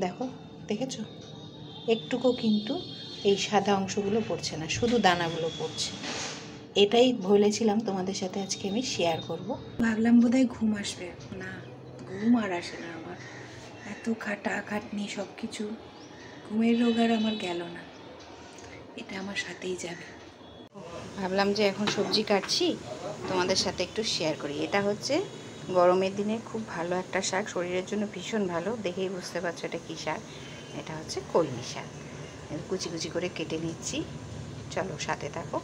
দেখো, দেখেছো? একটুকু কিন্তু এই সাদা অংশগুলো পড়ছে না, শুধু দানাগুলো পড়ছে। এটাই বলেছিলাম তোমাদের সাথে আজকে আমি শেয়ার করব। ভাবলাম বোধহয় ঘুম আসবে, না ঘুম আর আসে না আমার। এত খাটনি সব কিছু, ঘুমের রোগ আর আমার গেল না, এটা আমার সাথেই যাবে। ভাবলাম যে এখন সবজি কাটছি, তোমাদের সাথে একটু শেয়ার করি। এটা হচ্ছে গরমের দিনে খুব ভালো একটা শাক, শরীরের জন্য ভীষণ ভালো। দেখেই বুঝতে পারছো এটা কী শাক। এটা হচ্ছে কলমি শাক। কুচি কুচি করে কেটে নিচ্ছি, চলো সাথে থাকো।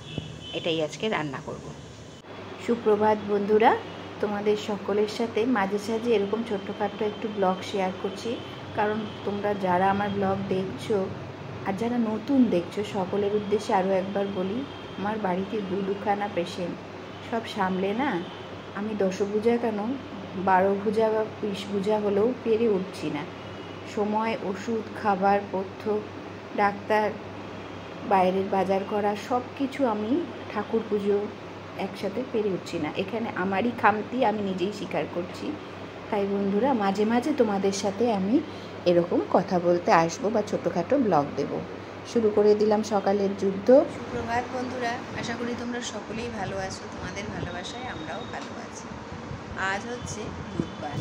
এটাই আজকে রান্না করব। সুপ্রভাত বন্ধুরা, তোমাদের সকলের সাথে মাঝে সাঝে এরকম ছোট্টখাট্টো একটু ব্লগ শেয়ার করছি। কারণ তোমরা যারা আমার ব্লগ দেখছো আর যারা নতুন দেখছো, সকলের উদ্দেশ্যে আরও একবার বলি, আমার বাড়িতে দুখানা পেশেন্ট, সব সামলে না আমি 10 ভুজা কেন 12 ভুজা বা 20 ভুজা হলেও পেরে উঠছি না। সময়, ওষুধ, খাবার, পথ্য, ডাক্তার, বাইরের বাজার করা, সব কিছু আমি ঠাকুর পুজো একসাথে পেরে উঠছি না। এখানে আমারই খামতি, আমি নিজেই স্বীকার করছি। তাই বন্ধুরা, মাঝে মাঝে তোমাদের সাথে আমি এরকম কথা বলতে আসবো বা ছোটোখাটো ব্লগ দেব। শুরু করে দিলাম সকালের যুদ্ধ। সুপ্রভাত বন্ধুরা, আশা করি তোমরা সকলেই ভালো আছো। তোমাদের ভালোবাসায় আমরাও ভালো আছি। আজ হচ্ছে বুধবার,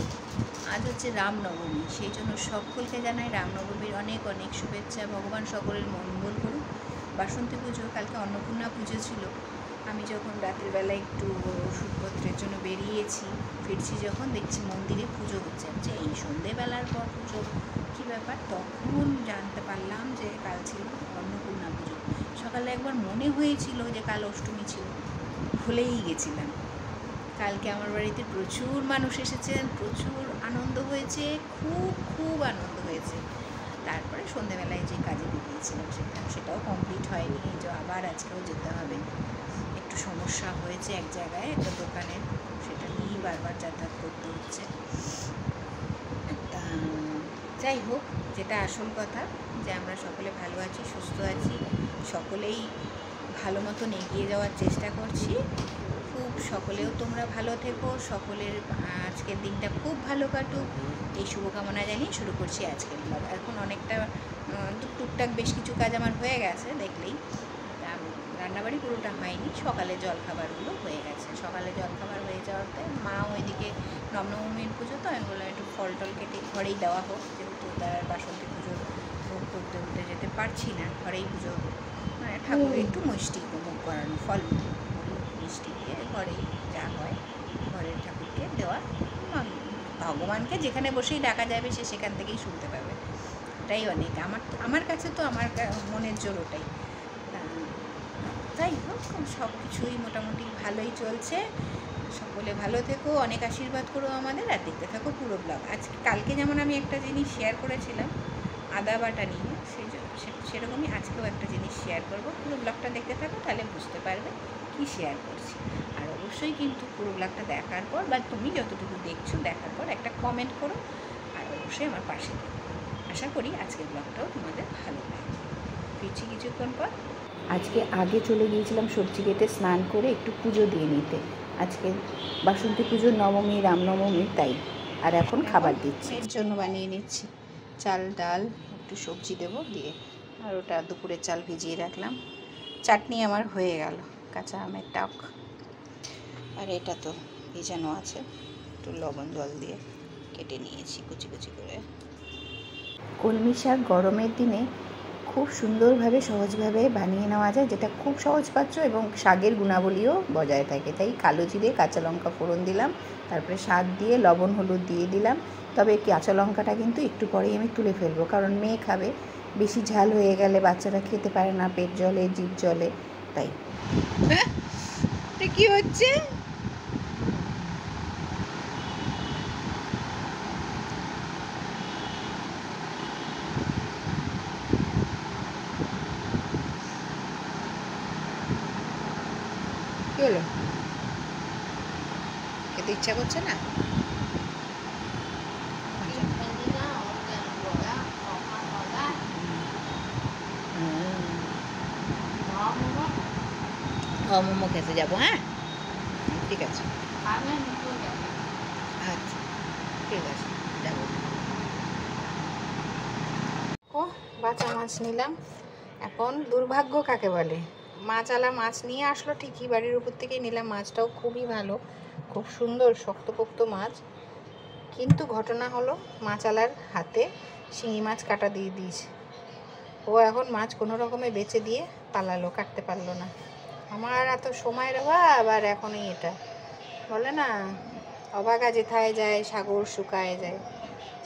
আজ হচ্ছে রামনবমী। সেই জন্য সকলকে জানাই রামনবমীর অনেক অনেক শুভেচ্ছা। ভগবান সকলের মঙ্গল করুন। বাসন্তী পুজো, কালকে অন্নপূর্ণা পুজো ছিল। আমি যখন রাতের বেলা একটু ওষুধপত্রের জন্য বেরিয়েছি, ফিরছি যখন দেখছি মন্দিরে পুজো হচ্ছে। যে এই সন্ধেবেলার পর পুজো, কী ব্যাপার? তখন জানতে পারলাম যে কাল ছিল অন্নপূর্ণা পুজো। সকালে একবার মনে হয়েছিল যে কাল অষ্টমী ছিল, ভুলেই গেছিলাম। কালকে আমার বাড়িতে প্রচুর মানুষ এসেছেন, প্রচুর আনন্দ হয়েছে, খুব খুব আনন্দ হয়েছে। তারপরে সন্ধ্যেবেলায় যে কাজে বেরিয়েছিলাম সেটাও কমপ্লিট হয়নি, যে আবার আজকেও যেতে হবে। একটু সমস্যা হয়েছে এক জায়গায়, একটা দোকানের, সেটা নিয়েই বারবার যাতায়াত করতে হচ্ছে। তা যাই হোক, যেটা আসল কথা, যে আমরা সকলে ভালো আছি, সুস্থ আছি, সকলেই ভালো মতন এগিয়ে যাওয়ার চেষ্টা করছি। খুব সকলেও তোমরা ভালো থেকো, সকলের আজকের দিনটা খুব ভালো কাটুক, এই শুভকামনা জানিয়ে শুরু করছি আজকের ব্লগ। এখন অনেকটা টুকটাক বেশ কিছু কাজ আমার হয়ে গেছে, দেখলেই। রান্নাবাড়ি পুরোটা হয়নি, সকালে জলখাবারগুলো হয়ে গেছে। সকালে জলখাবার হয়ে যাওয়াতে মা ওইদিকে রামনবমীর পুজো, তো আমি বললাম একটু ফল টল কেটে ঘরেই দেওয়া হোক, যেহেতু তার বাসন্তী পুজোর ভোগ করতে উঠতে যেতে পারছি না, ঘরেই পুজো, মানে ঠাকুরের একটু মিষ্টি মুখ করানো, ফল মিষ্টি দিয়ে ঘরেই যা হয় ঘরের ঠাকুরকে দেওয়া। ভগবানকে যেখানে বসেই ডাকা যাবে সে সেখান থেকেই শুনতে পাবে, ওটাই অনেক। আমার কাছে তো আমার মনের জোর ওটাই। যাই হোক, সব কিছুই মোটামুটি ভালোই চলছে। সকলে ভালো থেকো, অনেক আশীর্বাদ করো আমাদের, আর দেখতে থাকো পুরো ব্লগ। কালকে যেমন আমি একটা জিনিস শেয়ার করেছিলাম আদা বাটা নিয়ে, সেরকমই আজকেও একটা জিনিস শেয়ার করব। পুরো ব্লগটা দেখতে থাকো, তাহলে বুঝতে পারবে কি শেয়ার করছি। আর অবশ্যই কিন্তু পুরো ব্লগটা দেখার পর, বা তুমি যতটুকু দেখছো দেখার পর একটা কমেন্ট করো, আর অবশ্যই আমার পাশে থেকো। আশা করি আজকের ব্লগটাও তোমাদের ভালো লাগে। ফিরছি কিছুক্ষণ পর। আজকে আগে চলে গিয়েছিলাম সবজি কেটে স্নান করে একটু পুজো দিয়ে নিতে। আজকে বাসন্তী পুজোর নবমী, রামনবমী, তাই। আর এখন খাবার দিচ্ছি, এর জন্য বানিয়ে নিচ্ছি। চাল, ডাল, একটু সবজি দেবো দিয়ে, আর ওটা দুপুরের চাল ভিজিয়ে রাখলাম। চাটনি আমার হয়ে গেল, কাঁচা আমের টক। আর এটা তো ভিজানো আছে, একটু লবণ জল দিয়ে কেটে নিয়েছি কুচি কুচি করে। কলমি শাক গরমের দিনে খুব সুন্দরভাবে সহজভাবে বানিয়ে নেওয়া যায়, যেটা খুব সহজপাচ্য এবং শাকের গুণাবলীও বজায় থাকে। তাই কালো জিরে, কাঁচা লঙ্কা ফোড়ন দিলাম, তারপরে শাক দিয়ে লবণ হলুদ দিয়ে দিলাম। তবে কাঁচা লঙ্কাটা কিন্তু একটু পরেই আমি তুলে ফেলবো, কারণ মেয়ে খাবে, বেশি ঝাল হয়ে গেলে বাচ্চারা খেতে পারে না, পেট জ্বলে, জিভ জ্বলে, তাই। কি হচ্ছে? কি হলো? খেতে ইচ্ছা করছে না? মোমো খেতে যাবো, হ্যাঁ ঠিক আছে, আচ্ছা ঠিক আছে, যাবো। বাঁচা মাছ নিলাম। এখন দুর্ভাগ্য কাকে বলে, মাছওয়ালা মাছ নিয়ে আসলো ঠিকই, বাড়ির উপর থেকেই নিলাম, মাছটাও খুবই ভালো, খুব সুন্দর শক্তপোক্ত মাছ। কিন্তু ঘটনা হলো মাছওয়ালার হাতে শিঙি মাছ কাটা দিয়ে দিয়েছে। ও এখন মাছ কোনো রকমে বেচে দিয়ে পালালো, কাটতে পারলো না। আমার এত সময়ের অভাব, আর এখনই এটা বলে না অভাগা যেথায় যায় সাগর শুকায় যায়,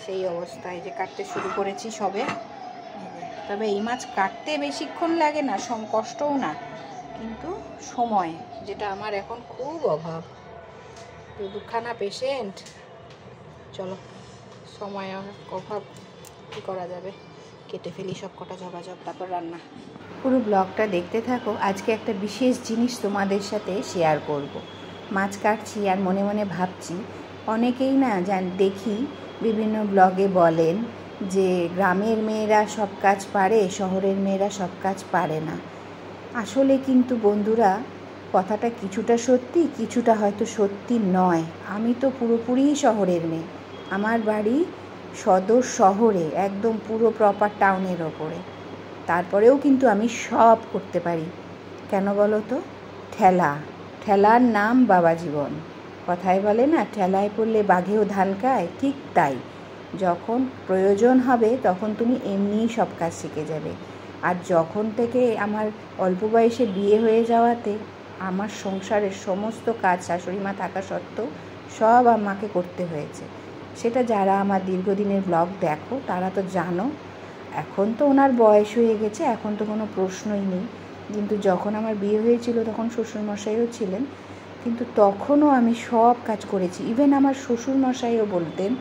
সেই অবস্থায় যে কাটতে শুরু করেছি সবে। তবে এই মাছ কাটতে বেশিক্ষণ লাগে না, কষ্টও না, কিন্তু সময় যেটা আমার এখন খুব অভাব। তো দুখানা পেশেন্ট, চলো সময় অভাব কী করা যাবে, কেটে ফেলি সব কটা ঝপাঝপ, তারপর রান্না। পুরো ব্লগটা দেখতে থাকো। আজকে একটা বিশেষ জিনিস তোমাদের সাথে শেয়ার করব। মাছ কাটছি আর মনে মনে ভাবছি, অনেকেই না দেখি বিভিন্ন ব্লগে বলেন যে গ্রামের মেয়েরা সব কাজ পারে, শহরের মেয়েরা সব কাজ পারে না। আসলে কিন্তু বন্ধুরা কথাটা কিছুটা সত্যি, কিছুটা হয়তো সত্যি নয়। আমি তো পুরোপুরি শহরের মেয়ে, আমার বাড়ি সদর শহরে, একদম পুরো প্রপার টাউনের ওপরে। তারপরেও কিন্তু আমি সব করতে পারি। কেন বলো তো? ঠেলার নাম বাবা জীবন। কথায় বলে না, ঠেলায় পড়লে বাঘেও ধান খায়, ঠিক তাই। যখন প্রয়োজন হবে তখন তুমি এমনিই সব কাজ শিখে যাবে। আর যখন থেকে আমার অল্প বয়সে বিয়ে হয়ে যাওয়াতে আমার সংসারের সমস্ত কাজ শাশুড়ি মা থাকা সত্ত্বেও সব আমাকে করতে হয়েছে। সেটা যারা আমার দীর্ঘদিনের ব্লগ দেখো তারা তো জানো। এখন তো ওনার বয়স হয়ে গেছে, এখন তো কোনো প্রশ্নই নেই। কিন্তু যখন আমার বিয়ে হয়েছিল তখন শ্বশুরমশাইও ছিলেন, কিন্তু তখনও আমি সব কাজ করেছি। ইভেন আমার শ্বশুরমশাইও বলতেন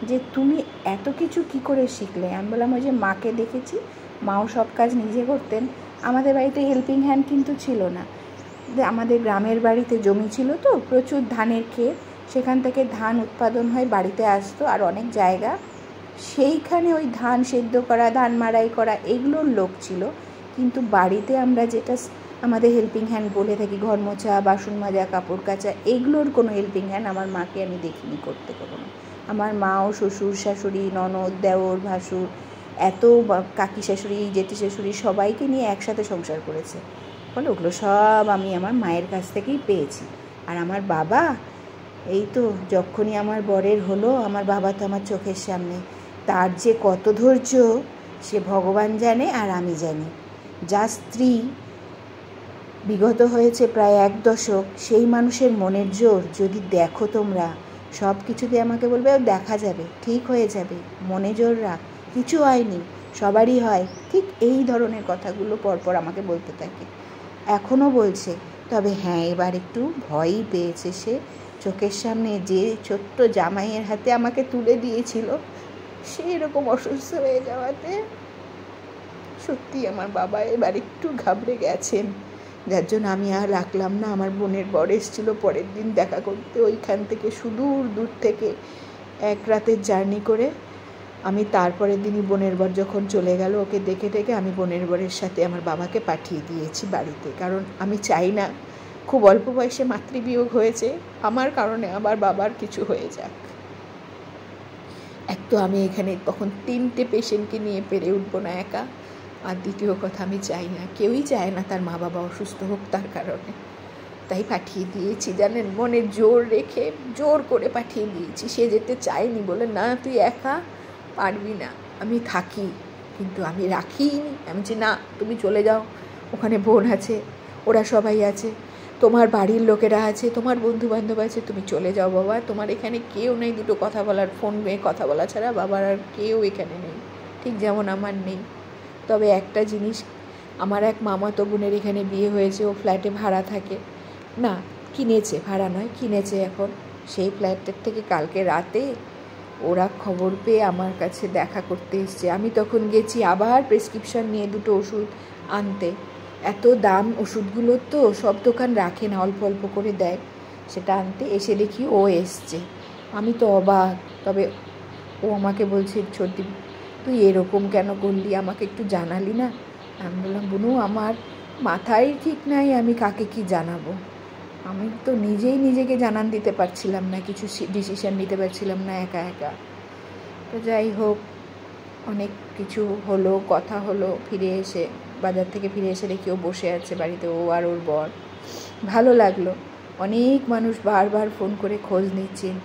যে তুমি এত কিছু কি করে শিখলে। আমি বললাম ওই যে মাকে দেখেছি, মাও সব কাজ নিজে করতেন। আমাদের বাড়িতে হেল্পিং হ্যান্ড কিন্তু ছিল না। আমাদের গ্রামের বাড়িতে জমি ছিল তো, প্রচুর ধানের ক্ষেত, সেখান থেকে ধান উৎপাদন হয়ে বাড়িতে আসতো, আর অনেক জায়গা, সেইখানে ওই ধান সেদ্ধ করা, ধান মাড়াই করা, এগুলোর লোক ছিল। কিন্তু বাড়িতে আমরা যেটা আমাদের হেল্পিং হ্যান্ড বলে থাকি, ঘর মোছা, বাসন মাজা, কাপড় কাচা, এগুলোর কোনো হেল্পিং হ্যান্ড আমার মাকে আমি দেখিনি করতে কখনো। আমার মাও শ্বশুর শাশুড়ি, ননদ, দেওর, ভাসুর, এত কাকি শাশুড়ি, জেঠি শাশুড়ি সবাইকে নিয়ে একসাথে সংসার করেছে। বলে ওগুলো সব আমি আমার মায়ের কাছ থেকেই পেয়েছি। আর আমার বাবা, এই তো যখনই আমার বরের হলো, আমার বাবা তো আমার চোখের সামনে, তার যে কত ধৈর্য সে ভগবান জানে আর আমি জানি। যার স্ত্রী বিগত হয়েছে প্রায় 1 দশক, সেই মানুষের মনের জোর যদি দেখো তোমরা, সব কিছুতে আমাকে বলবে ও দেখা যাবে, ঠিক হয়ে যাবে, মনে জোর রাখ, কিছু হয়নি, সবারই হয়। ঠিক এই ধরনের কথাগুলো পরপর আমাকে বলতে থাকে, এখনও বলছে। তবে হ্যাঁ, এবার একটু ভয়ই পেয়েছে। সে চোখের সামনে যে ছোট্ট জামাইয়ের হাতে আমাকে তুলে দিয়েছিল, সেই রকম অসুস্থ হয়ে যাওয়াতে সত্যি আমার বাবা এবার একটু ঘাবড়ে গেছেন। যার জন্য আমি আর রাখলাম না। আমার বোনের বর এসেছিলো পরের দিন দেখা করতে, ওইখান থেকে সুদূর দূর থেকে 1 রাতের জার্নি করে। আমি তারপরের দিনই বোনের বর যখন চলে গেল, ওকে দেখে দেখে আমি বোনের বরের সাথে আমার বাবাকে পাঠিয়ে দিয়েছি বাড়িতে। কারণ আমি চাই না খুব অল্প বয়সে মাতৃবিয়োগ হয়েছে, আমার কারণে আমার বাবার কিছু হয়ে যাক। এক তো আমি এখানে তখন 3টে পেশেন্টকে নিয়ে পেরে উঠবো না একা, আর দ্বিতীয় কথা আমি চাই না, কেউই চায় না তার মা বাবা অসুস্থ হোক তার কারণে। তাই পাঠিয়ে দিয়েছি, জানেন, মনে জোর রেখে জোর করে পাঠিয়ে দিয়েছি। সে যেতে চায়নি, বলে না তুই একা পারবি না, আমি থাকি। কিন্তু আমি রাখিনি, আমি বলছি না তুমি চলে যাও, ওখানে বোন আছে, ওরা সবাই আছে, তোমার বাড়ির লোকেরা আছে, তোমার বন্ধু বান্ধব আছে, তুমি চলে যাও বাবা, তোমার এখানে কেউ নেই, দুটো কথা বলার, ফোন মেয়ে কথা বলা ছাড়া বাবার আর কেউ এখানে নেই, ঠিক যেমন আমার নেই। তবে একটা জিনিস, আমার এক মামাতো বোনের এখানে বিয়ে হয়েছে, ও ফ্ল্যাটে ভাড়া থাকে, না কিনেছে, ভাড়া নয় কিনেছে এখন। সেই ফ্ল্যাটের থেকে কালকে রাতে ওরা খবর পেয়ে আমার কাছে দেখা করতে এসছে। আমি তখন গেছি আবার প্রেসক্রিপশন নিয়ে 2টো ওষুধ আনতে। এত দাম ওষুধগুলোর, তো সব দোকান রাখে না, অল্প অল্প করে দেয়। সেটা আনতে এসে দেখি ও এসছে। আমি তো অবাক। তবে ও আমাকে বলছে, ছোটি তুই এরকম কেন করলি, আমাকে একটু জানালি না? আমি বললাম, বুনু আমার মাথায় ঠিক নাই, আমি কাকে কি জানাবো। আমি তো নিজেই নিজেকে জানান দিতে পারছিলাম না, কিছু ডিসিশন নিতে পারছিলাম না একা একা। তো যাই হোক, অনেক কিছু হলো, কথা হলো, ফিরে এসে বাজার থেকে ফিরে এসে দেখি ও বসে আছে বাড়িতে, ও আর ওর বর। ভালো লাগলো। অনেক মানুষ বারবার ফোন করে খোঁজ নিচ্ছেন।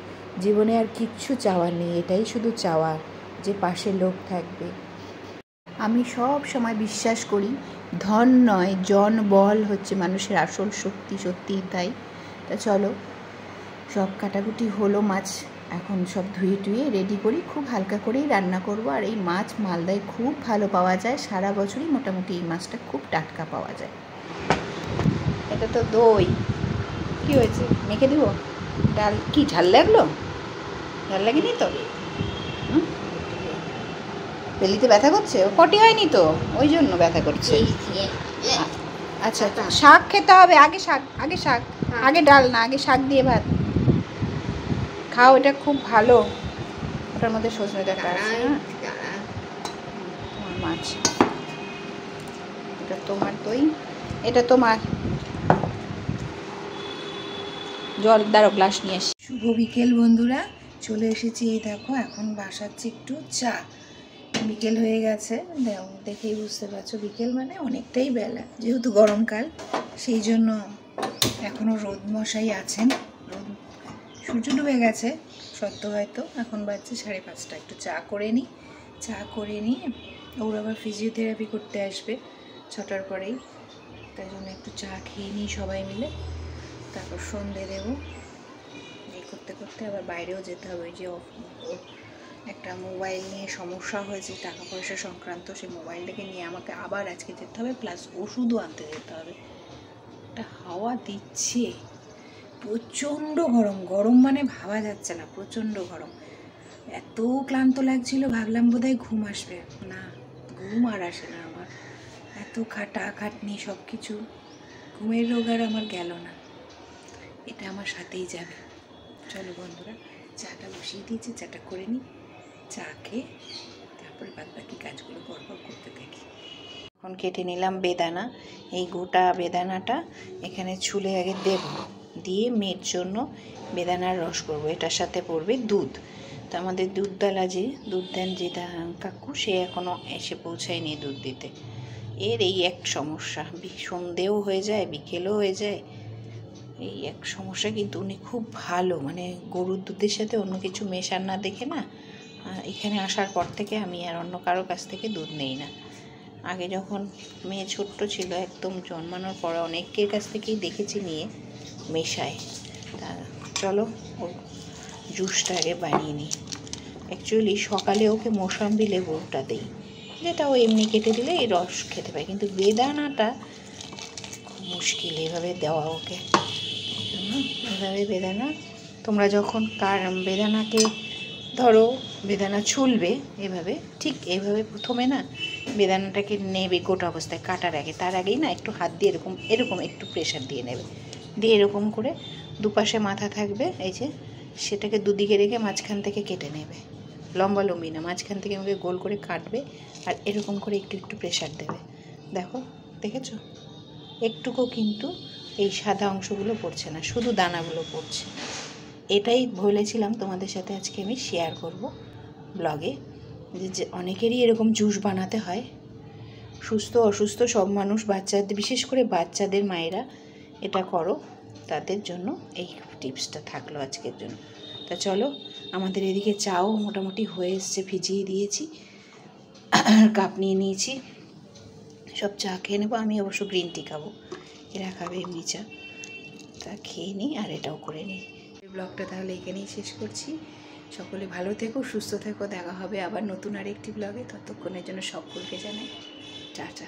জীবনে আর কিচ্ছু চাওয়ার নেই, এটাই শুধু চাওয়ার যে পাশে লোক থাকবে। আমি সব সময় বিশ্বাস করি ধন নয় জন বল হচ্ছে মানুষের আসল শক্তি, সত্যিই তাই। তা চলো, সব কাটাকুটি হলো, মাছ এখন সব ধুয়ে টুয়ে রেডি করি। খুব হালকা করেই রান্না করব। আর এই মাছ মালদায় খুব ভালো পাওয়া যায়, সারা বছরই মোটামুটি এই মাছটা খুব টাটকা পাওয়া যায়। এটা তো দই, কী হয়েছে, মেখে দিব? ডাল কি ঝাল লাগলো? ঝাল লাগেনি তো? বেলিতে ব্যথা করছে, ও পটি হয়নি তো, ওই জন্য ব্যথা করছে। আচ্ছা, শাক খেতে হবে, আগে শাক, আগে শাক, আগে ডাল না, আগে শাক দিয়ে ভাত খাও, এটা খুব ভালো। ওটার মধ্যে সজনে ডাঁটা আছে। হ্যাঁ, তোমার মাছ, এটা তোমার দই, এটা তোমার জল। দাঁড়ো, গ্লাস নিয়ে আসি। শুভ বিকেল বন্ধুরা, চলে এসেছি। এই দেখো, এখন বাসাচ্ছি একটু চা। বিকেল হয়ে গেছে, দেখেই বুঝতে পারছো বিকেল মানে অনেকটাই বেলা, যেহেতু গরমকাল সেই জন্য এখনও রোদ মশাই আছেন। সূর্য ডুবে গেছে সত্য হয়তো, এখন বাজছে 5:30। একটু চা করে নিই। চা করে নিয়ে ওর আবার ফিজিওথেরাপি করতে আসবে 6টার পরেই, তাই জন্য একটু চা খেয়ে নিই সবাই মিলে, তারপর সন্ধে দেবো। এই করতে করতে আবার বাইরেও যেতে হবে। ওই যে একটা মোবাইল নিয়ে সমস্যা হয়েছে, টাকা পয়সা সংক্রান্ত, সেই মোবাইলটাকে নিয়ে আমাকে আবার আজকে যেতে হবে, প্লাস ওষুধও আনতে যেতে হবে। একটা হাওয়া দিচ্ছে, প্রচণ্ড গরম, গরম মানে ভাবা যাচ্ছে না, প্রচণ্ড গরম। এত ক্লান্ত লাগছিল, ভাবলাম বোধহয় ঘুম আসবে, না ঘুম আর আসে না আমার। এত খাটাখাটনি সব কিছু, ঘুমের রোগ আর আমার গেল না, এটা আমার সাথেই যাবে। চলো বন্ধুরা, চাটা বসিয়ে দিয়েছি, চাটা করে নিই। চা খেয়ে তারপরে বাদ বাকি কাজগুলো গড়বড় করতে থাকি। এখন কেটে নিলাম বেদানা। এই গোটা বেদানাটা এখানে ছুলে আগে দেব, দিয়ে মেয়ের জন্য বেদানার রস করবো। এটার সাথে পড়বে দুধ। তো আমাদের দুধওয়ালা যে দুধ দেন, যে কাকু, সে এখনও এসে পৌঁছায়নি দুধ দিতে। এর এই এক সমস্যা, সন্ধেও হয়ে যায়, বিকেলও হয়ে যায়, এই এক সমস্যা। কিন্তু উনি খুব ভালো, মানে গরুর দুধের সাথে অন্য কিছু মেশান না দেখে না, এখানে আসার পর থেকে আমি আর অন্য কারো কাছ থেকে দুধ নেই না। আগে যখন মেয়ে ছোট্ট ছিল, একদম জন্মানোর পরে অনেকের কাছ থেকেই দেখেছি নিয়ে মেশায়। তা চলো ওর জুসটা আগে বানিয়ে নিই। অ্যাকচুয়ালি সকালে ওকে মৌসম্বি লেবুটা দিই, যেটা ও এমনি কেটে দিলে এই রস খেতে পায়, কিন্তু বেদানাটা খুব মুশকিল এভাবে দেওয়া ওকে। এভাবে বেদানা, তোমরা যখন বেদানাকে ধরো, বেদানা ছুলবে এভাবে, ঠিক এইভাবে প্রথমে না বেদানাটাকে নেবে গোটা অবস্থায়, কাটার আগে, তার আগেই না একটু হাত দিয়ে এরকম এরকম একটু প্রেশার দিয়ে নেবে, দিয়ে এরকম করে দুপাশে মাথা থাকবে, এই যে সেটাকে দুদিকে রেখে মাঝখান থেকে কেটে নেবে, লম্বা লম্বি না, মাঝখান থেকে আমাকে গোল করে কাটবে, আর এরকম করে একটু একটু প্রেশার দেবে। দেখো, দেখেছো? একটুকু কিন্তু এই সাদা অংশগুলো পড়ছে না, শুধু দানাগুলো পড়ছে। এটাই বলেছিলাম তোমাদের সাথে আজকে আমি শেয়ার করব ব্লগে, যে অনেকেরই এরকম জুস বানাতে হয়। সুস্থ অসুস্থ সব মানুষ, বাচ্চাদের, বিশেষ করে বাচ্চাদের মায়েরা এটা করো, তাদের জন্য এই টিপসটা থাকলো আজকের জন্য। তা চলো, আমাদের এদিকে চাও মোটামুটি হয়ে এসছে, ভিজিয়ে দিয়েছি, কাপ নিয়ে নিয়েছি, সব চা খেয়ে নেবো। আমি অবশ্য গ্রিন টি খাবো, এরা খাবে এমনি চা। তা খেয়ে নিই আর এটাও করে নিই। ব্লগটা তাহলে এখানেই শেষ করছি। সকলে ভালো থেকো, সুস্থ থেকো, দেখা হবে আবার নতুন আরেকটি ব্লগে। ততক্ষণের জন্য সকলকে জানাই টাটা।